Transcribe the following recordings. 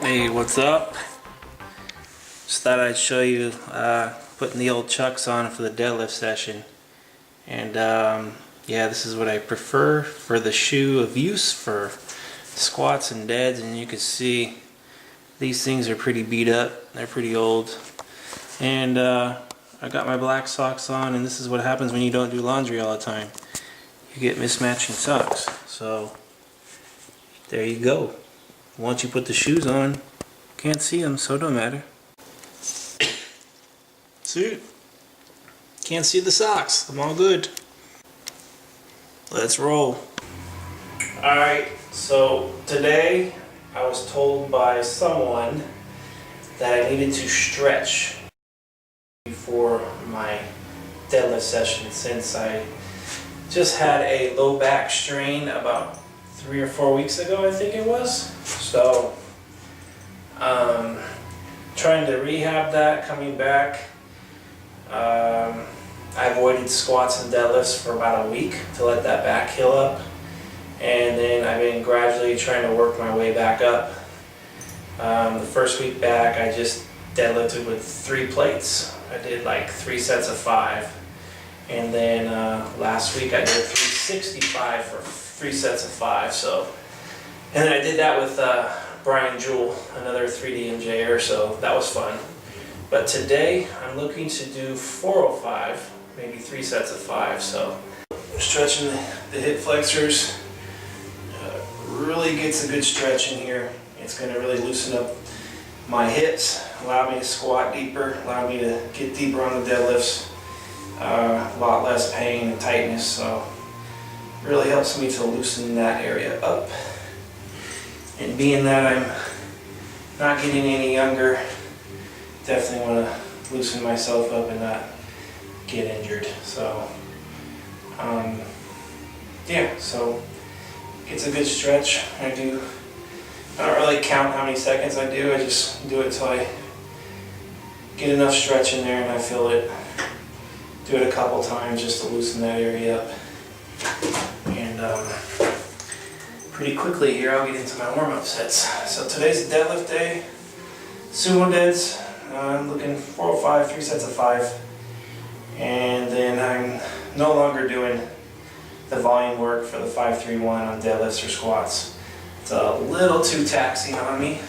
Hey, what's up? Just thought I'd show you putting the old chucks on for the deadlift session. And yeah, this is what I prefer for the shoe of use for squats and deads. And you can see these things are pretty beat up. They're pretty old. And I got my black socks on, and this is what happens when you don't do laundry all the time. You get mismatching socks. So there you go. Once you put the shoes on, can't see them, so it don't matter. See? Can't see the socks. I'm all good. Let's roll. Alright, so today I was told by someone that I needed to stretch before my deadlift session, since I just had a low back strain about 3 or 4 weeks ago, I think it was. So trying to rehab that, coming back. I avoided squats and deadlifts for about a week to let that back heal up, and then I've been gradually trying to work my way back up. The first week back I just deadlifted with 3 plates. I did like 3 sets of 5, and then last week I did 365 for 3 sets of 5. So, and then I did that with Brian Jewell, another 3D MJer, so that was fun. But today I'm looking to do 405, maybe 3 sets of 5. So stretching the hip flexors, really gets a good stretch in here. It's going to really loosen up my hips, allow me to squat deeper, allow me to get deeper on the deadlifts, a lot less pain and tightness. So really helps me to loosen that area up. And being that I'm not getting any younger, definitely want to loosen myself up and not get injured. So yeah, so it's a good stretch. I don't really count how many seconds I do. I just do it till I get enough stretch in there and I feel it. Do it a couple times just to loosen that area up. And pretty quickly here I'll get into my warm-up sets. So today's the deadlift day. Sumo deads. I'm looking 405, 3 sets of 5. And then I'm no longer doing the volume work for the 5-3-1 on deadlifts or squats. It's a little too taxing on me.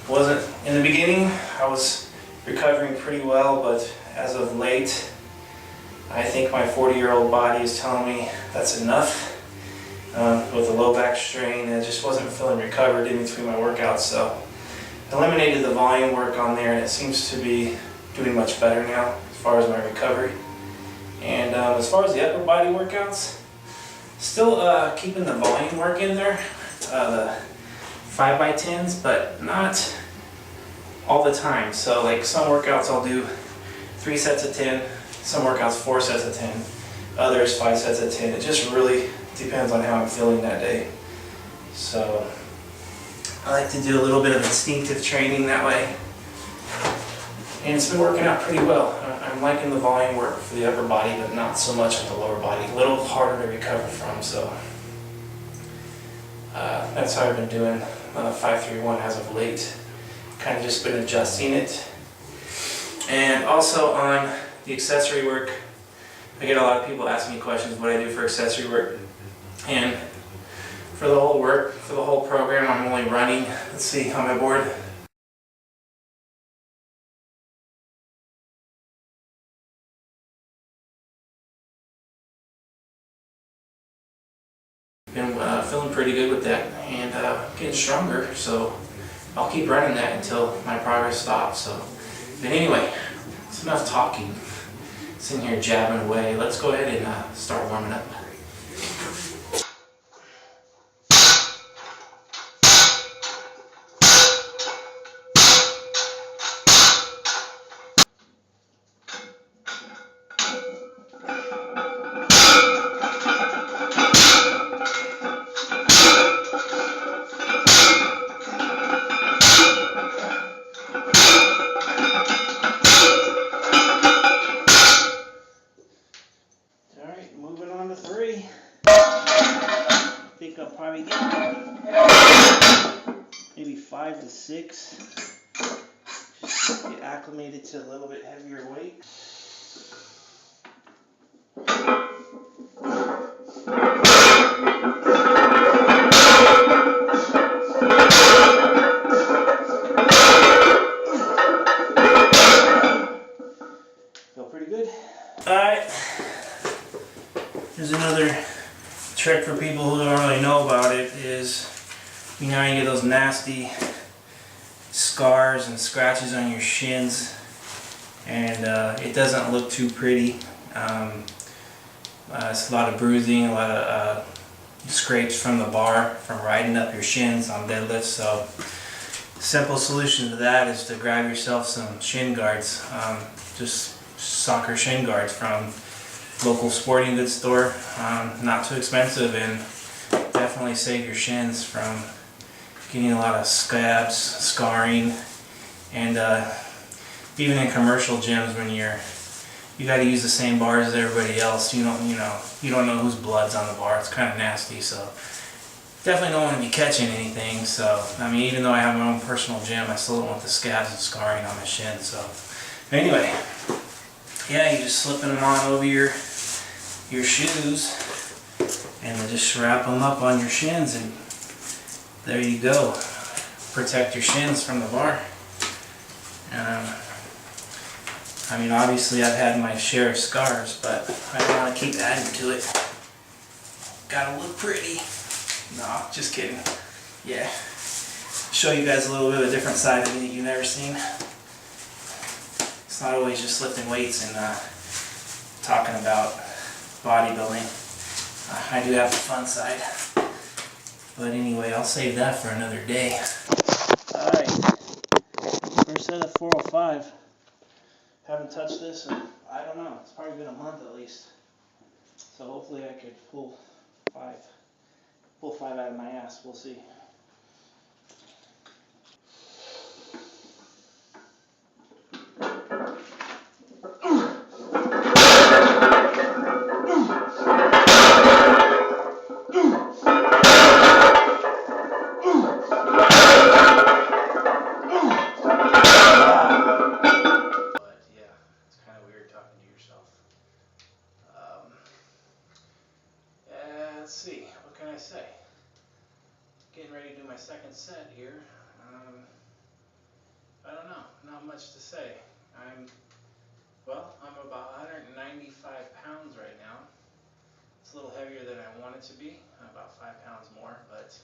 Wasn't in the beginning. I was recovering pretty well, but as of late, I think my 40-year-old body is telling me that's enough. With a low back strain, I just wasn't feeling recovered in between my workouts, so eliminated the volume work on there, and it seems to be doing much better now as far as my recovery. And as far as the upper body workouts, still keeping the volume work in there, the 5x10s, but not all the time. So like some workouts I'll do 3 sets of 10, some workouts 4 sets of 10, others 5 sets of 10. It just really depends on how I'm feeling that day. So I like to do a little bit of instinctive training that way, and it's been working out pretty well. I'm liking the volume work for the upper body, but not so much on the lower body. A little harder to recover from, so that's how I've been doing 5-3-1 as of late. Kind of just been adjusting it. And also on the accessory work, I get a lot of people asking me questions what I do for accessory work. And for the whole work, for the whole program, I'm only running, let's see, on my board. Been feeling pretty good with that, and getting stronger, so I'll keep running that until my progress stops. So, but anyway, it's enough talking. Sitting here jabbing away. Let's go ahead and start warming up. Alright, moving on to 3. I think I'll probably get 5 to 6. Just get acclimated to a little bit heavier weight. Feel pretty good. Alright. Here's another trick for people who don't really know about it is, you know, you get those nasty scars and scratches on your shins, and it doesn't look too pretty. It's a lot of bruising, a lot of scrapes from the bar from riding up your shins on deadlifts. So simple solution to that is to grab yourself some shin guards, just soccer shin guards from local sporting goods store. Not too expensive, and definitely save your shins from getting a lot of scabs, scarring, and even in commercial gyms when you got to use the same bars as everybody else. You don't know whose blood's on the bar. It's kind of nasty, so definitely don't want to be catching anything. So I mean, even though I have my own personal gym, I still don't want the scabs and scarring on my shins. So anyway, yeah, you're just slipping them on over your shoes, and then just wrap them up on your shins, and there you go. Protect your shins from the bar. I mean, obviously I've had my share of scars, but I don't want to keep adding to it. Gotta look pretty. No, just kidding. Yeah. Show you guys a little bit of a different side of me that you've never seen. It's not always just lifting weights and talking about bodybuilding. I do have the fun side. But anyway, I'll save that for another day. Alright. First set of 405. Haven't touched this in, I don't know, it's probably been a month at least. So hopefully I could pull five out of my ass. We'll see. Let's see, what can I say? Getting ready to do my second set here. I don't know, not much to say. I'm about 195 pounds right now. It's a little heavier than I want it to be, about 5 pounds more, but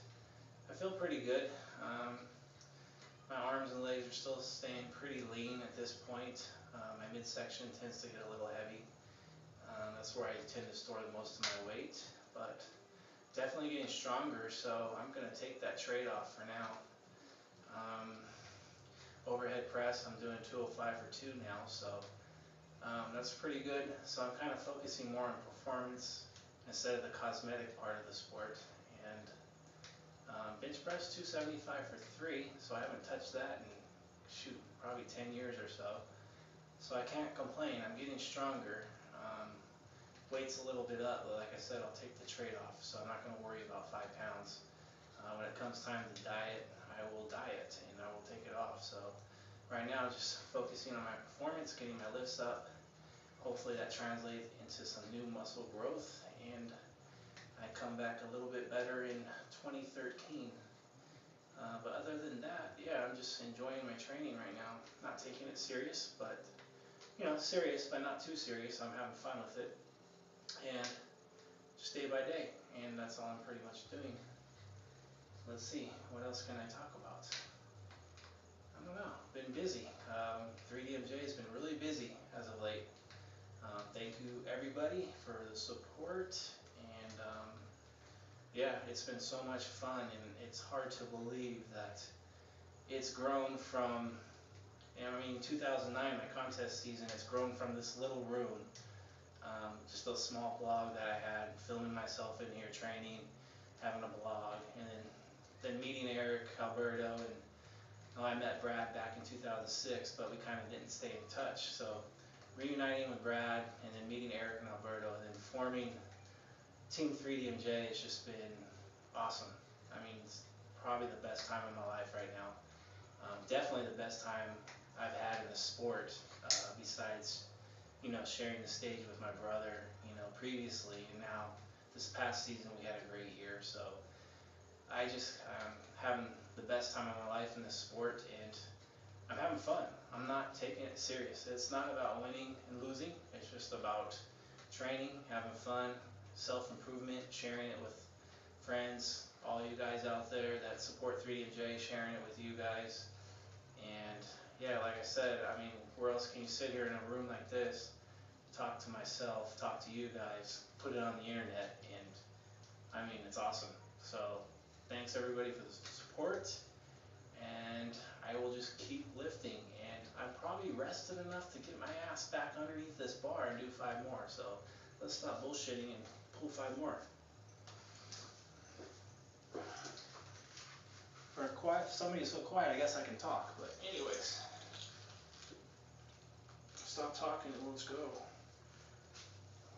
I feel pretty good. My arms and legs are still staying pretty lean at this point. My midsection tends to get a little heavy. That's where I tend to store the most of my weight, but definitely getting stronger, so I'm going to take that trade-off for now. Overhead press, I'm doing 205 for 2 now, so that's pretty good. So I'm kind of focusing more on performance instead of the cosmetic part of the sport. And bench press 275 for 3, so I haven't touched that in, shoot, probably 10 years or so. So I can't complain, I'm getting stronger. Weight's a little bit up, but like I said, I'll take the trade-off, so I'm not going to worry about 5 pounds. When it comes time to diet, I will diet, and I will take it off. So right now, just focusing on my performance, getting my lifts up. Hopefully that translates into some new muscle growth, and I come back a little bit better in 2013. But other than that, yeah, I'm just enjoying my training right now. Not taking it serious, but, serious, but not too serious. I'm having fun with it. And just day by day, and that's all I'm pretty much doing. Let's see, what else can I talk about? I don't know, been busy. 3DMJ has been really busy as of late. Thank you everybody for the support, and yeah, it's been so much fun, and it's hard to believe that it's grown from, 2009, my contest season, it's grown from this little room. Just a small blog that I had, filming myself in here training, having a blog, and then meeting Eric, Alberto, and I met Brad back in 2006, but we kind of didn't stay in touch. So reuniting with Brad, and then meeting Eric and Alberto, and then forming Team 3DMJ has just been awesome. I mean, it's probably the best time of my life right now. Definitely the best time I've had in the sport, besides, sharing the stage with my brother, previously, and now this past season we had a great year. So I just having the best time of my life in this sport, and I'm having fun. I'm not taking it serious. It's not about winning and losing. It's just about training, having fun, self-improvement, sharing it with friends, all you guys out there that support 3DJ, sharing it with you guys. And yeah, like I said, where else can you sit here in a room like this, talk to myself, talk to you guys, put it on the internet, and it's awesome. So thanks everybody for the support, and I will just keep lifting, and I'm probably rested enough to get my ass back underneath this bar and do 5 more. So let's stop bullshitting and pull 5 more. For somebody so quiet, I guess I can talk, but anyways, stop talking and let's go.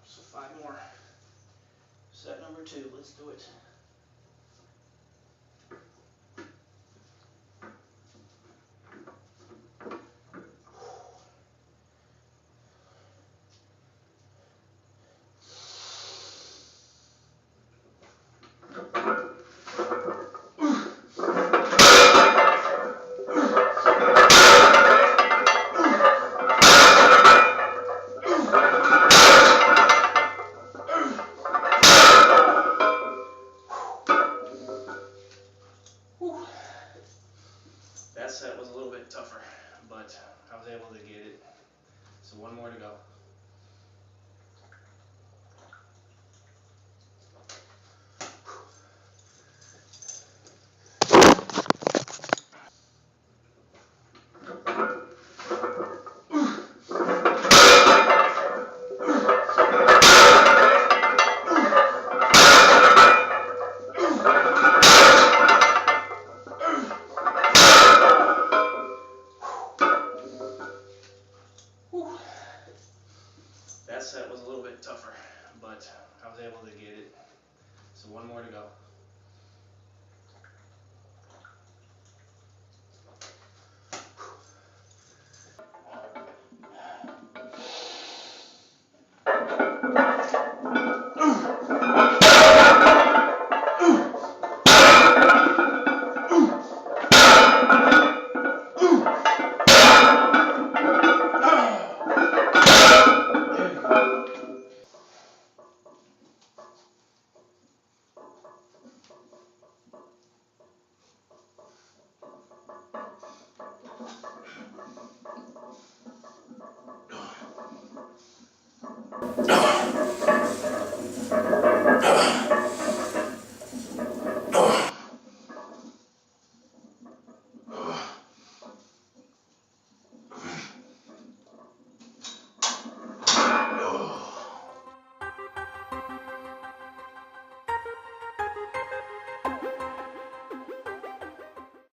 So 5 more. Set number 2, let's do it. That set was a little bit tougher, but I was able to get it. So 1 more to go. That set was a little bit tougher, but I was able to get it. So 1 more to go.